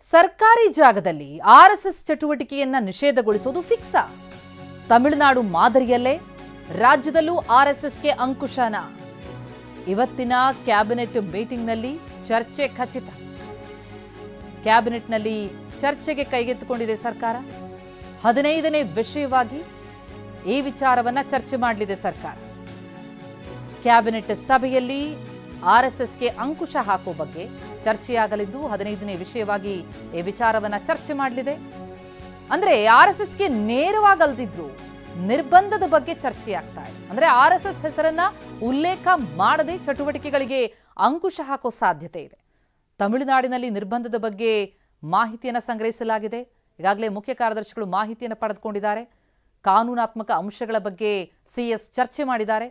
ಸರ್ಕಾರಿ ಜಾಗದಲ್ಲಿ ಆರ್ಎಸ್ಎಸ್ ಚಟುವಟಿಕೆಯನ್ನ ನಿಷೇಧಗೊಳಿಸುವುದು ಫಿಕ್ಸಾ? ತಮಿಳುನಾಡು ಮಾದರಿಯಲ್ಲೇ ರಾಜ್ಯದಲ್ಲೂ ಆರ್ಎಸ್ಎಸ್ಗೆ ಅಂಕುಶನ. ಇವತ್ತಿನ ಕ್ಯಾಬಿನೆಟ್ ಮೀಟಿಂಗ್ನಲ್ಲಿ ಚರ್ಚೆ ಖಚಿತ. ಕ್ಯಾಬಿನೆಟ್ನಲ್ಲಿ ಚರ್ಚೆಗೆ ಕೈಗೆತ್ತಿಕೊಂಡಿದೆ ಸರ್ಕಾರ. 15ನೇ ವಿಷಯವಾಗಿ ಈ ವಿಚಾರವನ್ನ ಚರ್ಚೆ ಮಾಡಲಿದೆ ಸರ್ಕಾರ. ಕ್ಯಾಬಿನೆಟ್ ಸಭೆಯಲ್ಲಿ ಆರ್ಎಸ್ಎಸ್ಗೆ ಅಂಕುಶ ಹಾಕುವ ಬಗ್ಗೆ ಚರ್ಚೆಯಾಗಲಿದ್ದು 15ನೇ ವಿಷಯವಾಗಿ ಈ ವಿಚಾರವನ್ನ ಚರ್ಚೆ ಮಾಡಲಿದೆ. ಅಂದ್ರೆ ಆರ್ಎಸ್ಎಸ್ಗೆ ನೇರವಾಗಲ್ದಿದ್ರು ನಿರ್ಬಂಧದ ಬಗ್ಗೆ ಚರ್ಚೆಯಾಗ್ತಾ ಇದೆ. ಅಂದ್ರೆ ಆರ್ಎಸ್ಎಸ್ ಹೆಸರನ್ನ ಉಲ್ಲೇಖ ಮಾಡದೆ ಚಟುವಟಿಕೆಗಳಿಗೆ ಅಂಕುಶ ಹಾಕೋ ಸಾಧ್ಯತೆ ಇದೆ. ತಮಿಳುನಾಡಿನಲ್ಲಿ ನಿರ್ಬಂಧದ ಬಗ್ಗೆ ಮಾಹಿತಿಯನ್ನು ಸಂಗ್ರಹಿಸಲಾಗಿದೆ. ಈಗಾಗಲೇ ಮುಖ್ಯ ಕಾರ್ಯದರ್ಶಿಗಳು ಮಾಹಿತಿಯನ್ನು ಪಡೆದುಕೊಂಡಿದ್ದಾರೆ. ಕಾನೂನಾತ್ಮಕ ಅಂಶಗಳ ಬಗ್ಗೆ ಸಿಎಸ್ ಚರ್ಚೆ ಮಾಡಿದ್ದಾರೆ.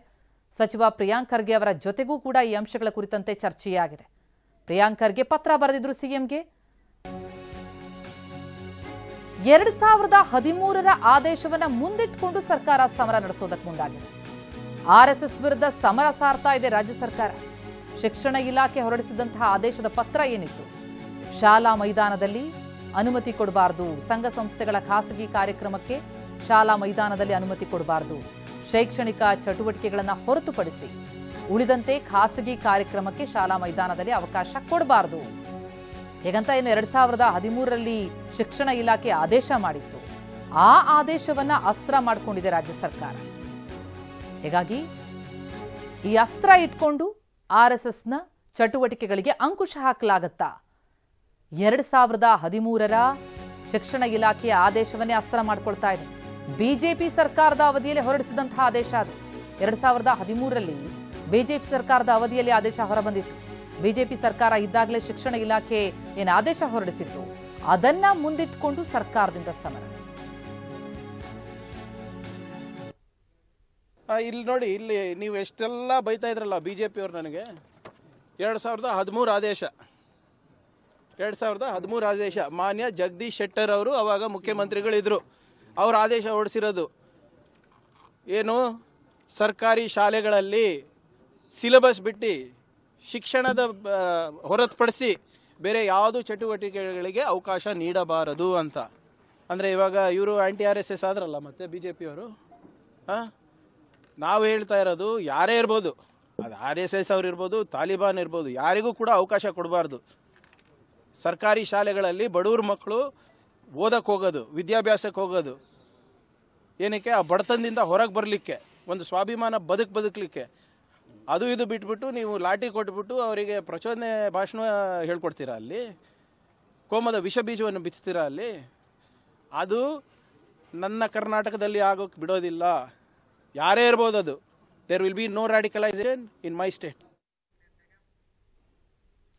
ಸಚಿವ ಪ್ರಿಯಾಂಕ್ ಖರ್ಗೆ ಅವರ ಜೊತೆಗೂ ಕೂಡ ಈ ಅಂಶಗಳ ಕುರಿತಂತೆ ಚರ್ಚೆಯಾಗಿದೆ. ಪ್ರಿಯಾಂಕ್ ಖರ್ಗೆ ಪತ್ರ ಬರೆದಿದ್ರು ಸಿಎಂಗೆ. 2013ರ ಆದೇಶವನ್ನ ಮುಂದಿಟ್ಟುಕೊಂಡು ಸರ್ಕಾರ ಸಮರ ನಡೆಸೋದಕ್ಕೆ ಮುಂದಾಗಿದೆ. ಆರ್ಎಸ್ಎಸ್ ವಿರುದ್ಧ ಸಮರ ಸಾರ್ತಾ ಇದೆ ರಾಜ್ಯ ಸರ್ಕಾರ. ಶಿಕ್ಷಣ ಇಲಾಖೆ ಹೊರಡಿಸಿದಂತಹ ಆದೇಶದ ಪತ್ರ ಏನಿತ್ತು, ಶಾಲಾ ಮೈದಾನದಲ್ಲಿ ಅನುಮತಿ ಕೊಡಬಾರದು, ಸಂಘ ಸಂಸ್ಥೆಗಳ ಖಾಸಗಿ ಕಾರ್ಯಕ್ರಮಕ್ಕೆ ಶಾಲಾ ಮೈದಾನದಲ್ಲಿ ಅನುಮತಿ ಕೊಡಬಾರದು, ಶೈಕ್ಷಣಿಕ ಚಟುವಟಿಕೆಗಳನ್ನು ಹೊರತುಪಡಿಸಿ ಉಳಿದಂತೆ ಖಾಸಗಿ ಕಾರ್ಯಕ್ರಮಕ್ಕೆ ಶಾಲಾ ಮೈದಾನದಲ್ಲಿ ಅವಕಾಶ ಕೊಡಬಾರದು ಹೇಗಂತ ಏನು 2013ರಲ್ಲಿ ಶಿಕ್ಷಣ ಇಲಾಖೆ ಆದೇಶ ಮಾಡಿತ್ತು. ಆ ಆದೇಶವನ್ನ ಅಸ್ತ್ರ ಮಾಡಿಕೊಂಡಿದೆ ರಾಜ್ಯ ಸರ್ಕಾರ. ಹೀಗಾಗಿ ಈ ಅಸ್ತ್ರ ಇಟ್ಕೊಂಡು ಆರ್ಎಸ್ಎಸ್ನ ಚಟುವಟಿಕೆಗಳಿಗೆ ಅಂಕುಶ ಹಾಕಲಾಗತ್ತಾ? 2013ರ ಶಿಕ್ಷಣ ಇಲಾಖೆಯ ಆದೇಶವನ್ನೇ ಅಸ್ತ್ರ ಮಾಡ್ಕೊಳ್ತಾ ಇದೆ. ಬಿಜೆಪಿ ಸರ್ಕಾರದ ಅವಧಿಯಲ್ಲಿ ಹೊರಡಿಸಿದಂತಹ ಆದೇಶ ಅದು. 2013ರಲ್ಲಿ ಬಿಜೆಪಿ ಸರ್ಕಾರದ ಅವಧಿಯಲ್ಲಿ ಆದೇಶ ಹೊರಬಂದಿತ್ತು. ಬಿಜೆಪಿ ಸರ್ಕಾರ ಇದ್ದಾಗಲೇ ಶಿಕ್ಷಣ ಇಲಾಖೆ ಏನು ಆದೇಶ ಹೊರಡಿಸಿತ್ತು, ಅದನ್ನ ಮುಂದಿಟ್ಟುಕೊಂಡು ಸರ್ಕಾರದಿಂದ ಸಮರ. ಇಲ್ಲಿ ನೋಡಿ, ಇಲ್ಲಿ ನೀವು ಎಷ್ಟೆಲ್ಲ ಬೈತಾ ಇದ್ರಲ್ಲ ಬಿಜೆಪಿ ಅವರು. ನನಗೆ 2013 ಆದೇಶ, 2013 ಆದೇಶ ಮಾನ್ಯ ಜಗದೀಶ್ ಶೆಟ್ಟರ್ ಅವರು ಅವಾಗ ಮುಖ್ಯಮಂತ್ರಿಗಳಿದ್ರು. ಅವ್ರ ಆದೇಶ ಹೊರಡಿಸಿರೋದು ಏನು, ಸರ್ಕಾರಿ ಶಾಲೆಗಳಲ್ಲಿ ಸಿಲೆಬಸ್ ಬಿಟ್ಟು ಶಿಕ್ಷಣದ ಹೊರತುಪಡಿಸಿ ಬೇರೆ ಯಾವುದು ಚಟುವಟಿಕೆಗಳಿಗೆ ಅವಕಾಶ ನೀಡಬಾರದು ಅಂತ. ಅಂದರೆ ಇವಾಗ ಇವರು ಆಂಟಿ RSS ಆದ್ರಲ್ಲ ಮತ್ತೆ ಬಿಜೆಪಿಯವರು. ನಾವು ಹೇಳ್ತಾ ಇರೋದು, ಯಾರೇ ಇರ್ಬೋದು, ಅದು RSS ಅವ್ರು ಇರ್ಬೋದು, ತಾಲಿಬಾನ್ ಇರ್ಬೋದು, ಯಾರಿಗೂ ಕೂಡ ಅವಕಾಶ ಕೊಡಬಾರ್ದು. ಸರ್ಕಾರಿ ಶಾಲೆಗಳಲ್ಲಿ ಬಡವ್ರ ಮಕ್ಕಳು ಓದಕ್ಕೆ ಹೋಗೋದು, ವಿದ್ಯಾಭ್ಯಾಸಕ್ಕೆ ಹೋಗೋದು ಏನಕ್ಕೆ, ಆ ಬಡತನದಿಂದ ಹೊರಗೆ ಬರಲಿಕ್ಕೆ, ಒಂದು ಸ್ವಾಭಿಮಾನ ಬದುಕಲಿಕ್ಕೆ. ಅದು ಇದು ಬಿಟ್ಬಿಟ್ಟು ನೀವು ಲಾಠಿ ಕೊಟ್ಬಿಟ್ಟು ಅವರಿಗೆ ಪ್ರಚೋದನೆ ಭಾಷಣ ಹೇಳ್ಕೊಡ್ತೀರಾ, ಅಲ್ಲಿ ಕೋಮದ ವಿಷ ಬೀಜವನ್ನು ಬಿತ್ತೀರಾ ಅಲ್ಲಿ. ಅದು ನನ್ನ ಕರ್ನಾಟಕದಲ್ಲಿ ಆಗೋಕ್ಕೆ ಬಿಡೋದಿಲ್ಲ. ಯಾರೇ ಇರ್ಬೋದು ಅದು. There will be no radicalization in my state.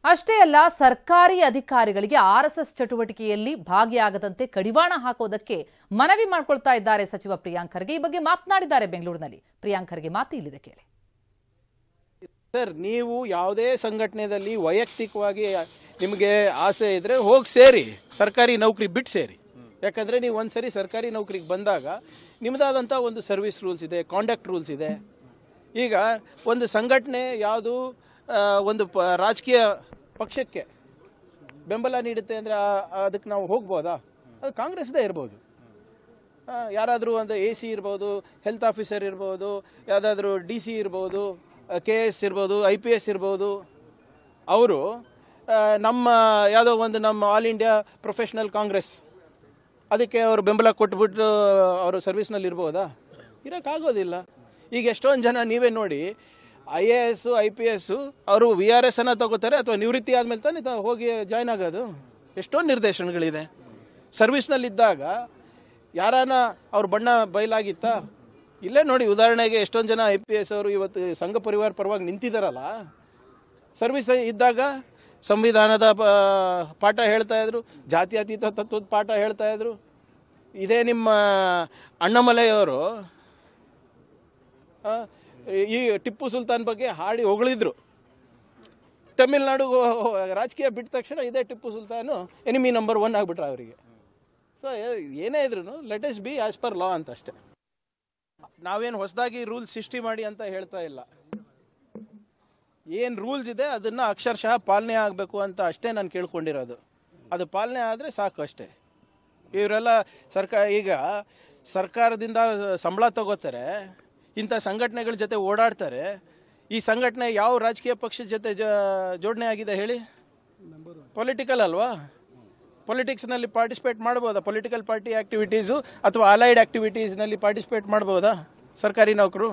ಅಷ್ಟೇ ಅಲ್ಲ, ಸರ್ಕಾರಿ ಅಧಿಕಾರಿಗಳಿಗೆ ಆರ್ಎಸ್ಎಸ್ ಚಟುವಟಿಕೆಯಲ್ಲಿ ಭಾಗಿಯಾಗದಂತೆ ಕಡಿವಾಣ ಹಾಕೋದಕ್ಕೆ ಮನವಿ ಮಾಡ್ಕೊಳ್ತಾ ಇದ್ದಾರೆ ಸಚಿವ ಪ್ರಿಯಾಂಕ್ ಖರ್ಗೆ. ಈ ಬಗ್ಗೆ ಮಾತನಾಡಿದ್ದಾರೆ ಬೆಂಗಳೂರಿನಲ್ಲಿ. ಪ್ರಿಯಾಂಕ್ ಖರ್ಗೆ ಮಾತು ಇಲ್ಲಿದೆ, ಕೇಳಿ. ಸರ್, ನೀವು ಯಾವುದೇ ಸಂಘಟನೆಯಲ್ಲಿ ವೈಯಕ್ತಿಕವಾಗಿ ನಿಮಗೆ ಆಸೆ ಇದ್ರೆ ಹೋಗಿ ಸೇರಿ, ಸರ್ಕಾರಿ ನೌಕರಿ ಬಿಟ್ಟು ಸೇರಿ. ಯಾಕಂದ್ರೆ ನೀವು ಒಂದ್ಸರಿ ಸರ್ಕಾರಿ ನೌಕರಿಗೆ ಬಂದಾಗ ನಿಮ್ಮದಾದಂಥ ಒಂದು ಸರ್ವಿಸ್ ರೂಲ್ಸ್ ಇದೆ, ಕಾಂಡಕ್ಟ್ ರೂಲ್ಸ್ ಇದೆ. ಈಗ ಒಂದು ಸಂಘಟನೆ ಯಾವುದು ಒಂದು ರಾಜಕೀಯ ಪಕ್ಷಕ್ಕೆ ಬೆಂಬಲ ನೀಡುತ್ತೆ ಅಂದರೆ ಅದಕ್ಕೆ ನಾವು ಹೋಗ್ಬೋದಾ? ಅದು ಕಾಂಗ್ರೆಸ್ದೇ ಇರ್ಬೋದು. ಯಾರಾದರೂ ಒಂದು AC ಇರ್ಬೋದು, ಹೆಲ್ತ್ ಆಫೀಸರ್ ಇರ್ಬೋದು, ಯಾವುದಾದ್ರೂ DC ಇರ್ಬೋದು, KS ಇರ್ಬೋದು, IPS ಇರ್ಬೋದು. ಅವರು ನಮ್ಮ ಯಾವುದೋ ಒಂದು ನಮ್ಮ ಆಲ್ ಇಂಡಿಯಾ ಪ್ರೊಫೆಷನಲ್ ಕಾಂಗ್ರೆಸ್ ಅದಕ್ಕೆ ಅವರು ಬೆಂಬಲ ಕೊಟ್ಬಿಟ್ಟು ಅವರು ಸರ್ವಿಸ್ನಲ್ಲಿ ಇರ್ಬೋದಾ? ಇರೋಕ್ಕಾಗೋದಿಲ್ಲ. ಈಗ ಎಷ್ಟೊಂದು ಜನ ನೀವೇ ನೋಡಿ, IAS IPS ಅವರು VRS ಅನ್ನ ತಗೋತಾರೆ, ಅಥವಾ ನಿವೃತ್ತಿ ಆದ್ಮೇಲೆ ತಾನೇ ಹೋಗಿ ಜಾಯ್ನ್ ಆಗೋದು. ಎಷ್ಟೊಂದು ನಿರ್ದೇಶನಗಳಿದೆ. ಸರ್ವಿಸ್ನಲ್ಲಿದ್ದಾಗ ಯಾರಾನ ಅವ್ರ ಬಣ್ಣ ಬಯಲಾಗಿತ್ತಾ? ಇಲ್ಲೇ ನೋಡಿ, ಉದಾಹರಣೆಗೆ ಎಷ್ಟೊಂದು ಜನ IPS ಅವರು ಇವತ್ತು ಸಂಘ ಪರಿವಾರ ಪರವಾಗಿ ನಿಂತಿದ್ದಾರಲ್ಲ. ಸರ್ವಿಸ್ ಇದ್ದಾಗ ಸಂವಿಧಾನದ ಪಾಠ ಹೇಳ್ತಾ ಇದ್ರು, ಜಾತ್ಯತೀತ ತತ್ವದ ಪಾಠ ಹೇಳ್ತಾ ಇದ್ರು. ಇದೇ ನಿಮ್ಮ ಅಣ್ಣಾಮಲೈಯವರು ಈ ಟಿಪ್ಪು ಸುಲ್ತಾನ್ ಬಗ್ಗೆ ಹಾಡಿ ಹೊಗಳಿದ್ರು. ತಮಿಳ್ನಾಡು ರಾಜಕೀಯ ಬಿಟ್ಟ ತಕ್ಷಣ ಇದೇ ಟಿಪ್ಪು ಸುಲ್ತಾನು ಎನಿಮಿ ನಂಬರ್ 1 ಆಗ್ಬಿಟ್ರ ಅವರಿಗೆ. ಸೊ ಏನೇ ಇದ್ರು let us be as per law ಅಂತ ಅಷ್ಟೇ. ನಾವೇನು ಹೊಸದಾಗಿ ರೂಲ್ಸ್ ಸೃಷ್ಟಿ ಮಾಡಿ ಅಂತ ಹೇಳ್ತಾ ಇಲ್ಲ. ಏನು ರೂಲ್ಸ್ ಇದೆ ಅದನ್ನ ಅಕ್ಷರಶಃ ಪಾಲನೆ ಆಗಬೇಕು ಅಂತ ಅಷ್ಟೇ ನಾನು ಕೇಳ್ಕೊಂಡಿರೋದು. ಅದು ಪಾಲನೆ ಆದರೆ ಸಾಕು ಅಷ್ಟೇ. ಇವರೆಲ್ಲ ಈಗ ಸರ್ಕಾರದಿಂದ ಸಂಬಳ ತಗೋತಾರೆ, ಇಂಥ ಸಂಘಟನೆಗಳ ಜೊತೆ ಓಡಾಡ್ತಾರೆ. ಈ ಸಂಘಟನೆ ಯಾವ ರಾಜಕೀಯ ಪಕ್ಷದ ಜೊತೆ ಜೋಡಣೆ ಆಗಿದೆ ಹೇಳಿ? ಪೊಲಿಟಿಕಲ್ ಅಲ್ವಾ? ಪೊಲಿಟಿಕ್ಸ್ನಲ್ಲಿ ಪಾರ್ಟಿಸಿಪೇಟ್ ಮಾಡ್ಬೋದಾ? ಪೊಲಿಟಿಕಲ್ ಪಾರ್ಟಿ ಆಕ್ಟಿವಿಟೀಸು ಅಥವಾ ಅಲೈಡ್ ಆಕ್ಟಿವಿಟೀಸ್ನಲ್ಲಿ ಪಾರ್ಟಿಸಿಪೇಟ್ ಮಾಡ್ಬೋದಾ ಸರ್ಕಾರಿ ನೌಕರು?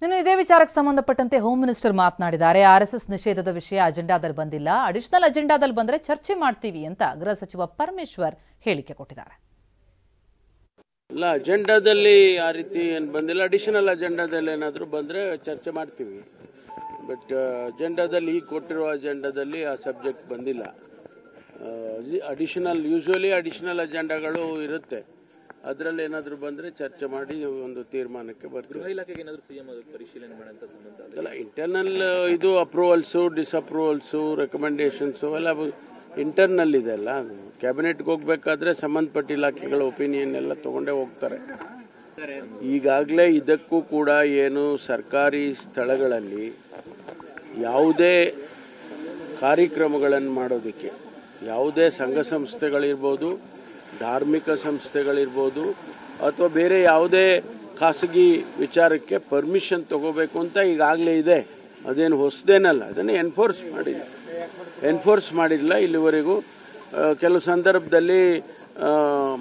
ಇನ್ನು ಇದೇ ವಿಚಾರಕ್ಕೆ ಸಂಬಂಧಪಟ್ಟಂತೆ ಹೋಮ್ ಮಿನಿಸ್ಟರ್ ಮಾತನಾಡಿದ್ದಾರೆ. ಆರ್ಎಸ್ಎಸ್ ನಿಷೇಧದ ವಿಷಯ ಅಜೆಂಡಾದಲ್ಲಿ ಬಂದಿಲ್ಲ, ಅಡಿಷನಲ್ ಅಜೆಂಡಾದಲ್ಲಿ ಬಂದರೆ ಚರ್ಚೆ ಮಾಡ್ತೀವಿ ಅಂತ ಗೃಹ ಸಚಿವ ಪರಮೇಶ್ವರ್ ಹೇಳಿಕೆ ಕೊಟ್ಟಿದ್ದಾರೆ. ಇಲ್ಲ, ಅಜೆಂಡಾದಲ್ಲಿ ಆ ರೀತಿ ಏನು ಬಂದಿಲ್ಲ. ಅಡಿಷನಲ್ ಅಜೆಂಡಾದಲ್ಲಿ ಏನಾದರೂ ಬಂದರೆ ಚರ್ಚೆ ಮಾಡ್ತೀವಿ. ಬಟ್ ಅಜೆಂಡಾದಲ್ಲಿ ಈಗ ಕೊಟ್ಟಿರುವ ಅಜೆಂಡಾದಲ್ಲಿ ಆ ಸಬ್ಜೆಕ್ಟ್ ಬಂದಿಲ್ಲ. ಯೂಶುವಲಿ ಅಡಿಷನಲ್ ಅಜೆಂಡಾಗಳು ಇರುತ್ತೆ, ಅದರಲ್ಲಿ ಏನಾದರೂ ಬಂದರೆ ಚರ್ಚೆ ಮಾಡಿ ಒಂದು ತೀರ್ಮಾನಕ್ಕೆ ಬರ್ತೀವಿ. ಗೃಹ ಇಲಾಖೆಗೆ ಏನಾದರೂ ಸಿಎಂ ಪರಿಶೀಲನೆ ಮಾಡೋಂಥ ಸಂಬಂಧ ಅಲ್ಲ, ಇಂಟರ್ನಲ್ ಇದು ಅಪ್ರೂವಲ್ಸು, ಡಿಸಪ್ರೂವಲ್ಸು, ರೆಕಮೆಂಡೇಶನ್ಸು ಎಲ್ಲ ಇಂಟರ್ನಲ್ ಇದೆ ಅಲ್ಲ. ಕ್ಯಾಬಿನೆಟ್ಗೆ ಹೋಗ್ಬೇಕಾದ್ರೆ ಸಂಬಂಧಪಟ್ಟ ಇಲಾಖೆಗಳ ಒಪಿನಿಯನ್ ಎಲ್ಲ ತಗೊಂಡೇ ಹೋಗ್ತಾರೆ. ಈಗಾಗಲೇ ಇದಕ್ಕೂ ಕೂಡ ಏನು ಸರ್ಕಾರಿ ಸ್ಥಳಗಳಲ್ಲಿ ಯಾವುದೇ ಕಾರ್ಯಕ್ರಮಗಳನ್ನು ಮಾಡೋದಕ್ಕೆ ಯಾವುದೇ ಸಂಘ ಸಂಸ್ಥೆಗಳಿರ್ಬೋದು, ಧಾರ್ಮಿಕ ಸಂಸ್ಥೆಗಳಿರ್ಬೋದು, ಅಥವಾ ಬೇರೆ ಯಾವುದೇ ಖಾಸಗಿ ವಿಚಾರಕ್ಕೆ ಪರ್ಮಿಷನ್ ತಗೋಬೇಕು ಅಂತ ಈಗಾಗಲೇ ಇದೆ. ಅದೇನು ಹೊಸದೇನಲ್ಲ, ಅದನ್ನು ಎನ್ಫೋರ್ಸ್ ಮಾಡಿಲ್ಲ ಇಲ್ಲಿವರೆಗೂ. ಕೆಲವು ಸಂದರ್ಭದಲ್ಲಿ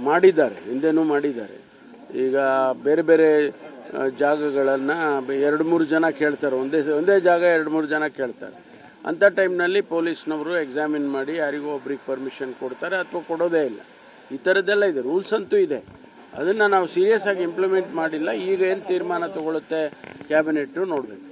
ಮಾಡಿದ್ದಾರೆ, ಹಿಂದೆನೂ ಮಾಡಿದ್ದಾರೆ. ಈಗ ಬೇರೆ ಬೇರೆ ಜಾಗಗಳನ್ನು 2-3 ಜನ ಕೇಳ್ತಾರೆ, ಒಂದೇ ಜಾಗ 2-3 ಜನ ಕೇಳ್ತಾರೆ. ಅಂಥ ಟೈಮ್ನಲ್ಲಿ ಪೊಲೀಸ್ನವರು ಎಕ್ಸಾಮಿನ್ ಮಾಡಿ ಯಾರಿಗೂ ಒಬ್ರಿಗೆ ಪರ್ಮಿಷನ್ ಕೊಡ್ತಾರೆ ಅಥವಾ ಕೊಡೋದೇ ಇಲ್ಲ. ಈ ಥರದ್ದೆಲ್ಲ ಇದೆ, ರೂಲ್ಸ್ ಅಂತೂ ಇದೆ. ಅದನ್ನು ನಾವು ಸೀರಿಯಸ್ ಆಗಿ ಇಂಪ್ಲಿಮೆಂಟ್ ಮಾಡಿಲ್ಲ. ಈಗ ಏನು ತೀರ್ಮಾನ ತಗೊಳುತ್ತೆ ಕ್ಯಾಬಿನೆಟ್ಟು ನೋಡಬೇಕು.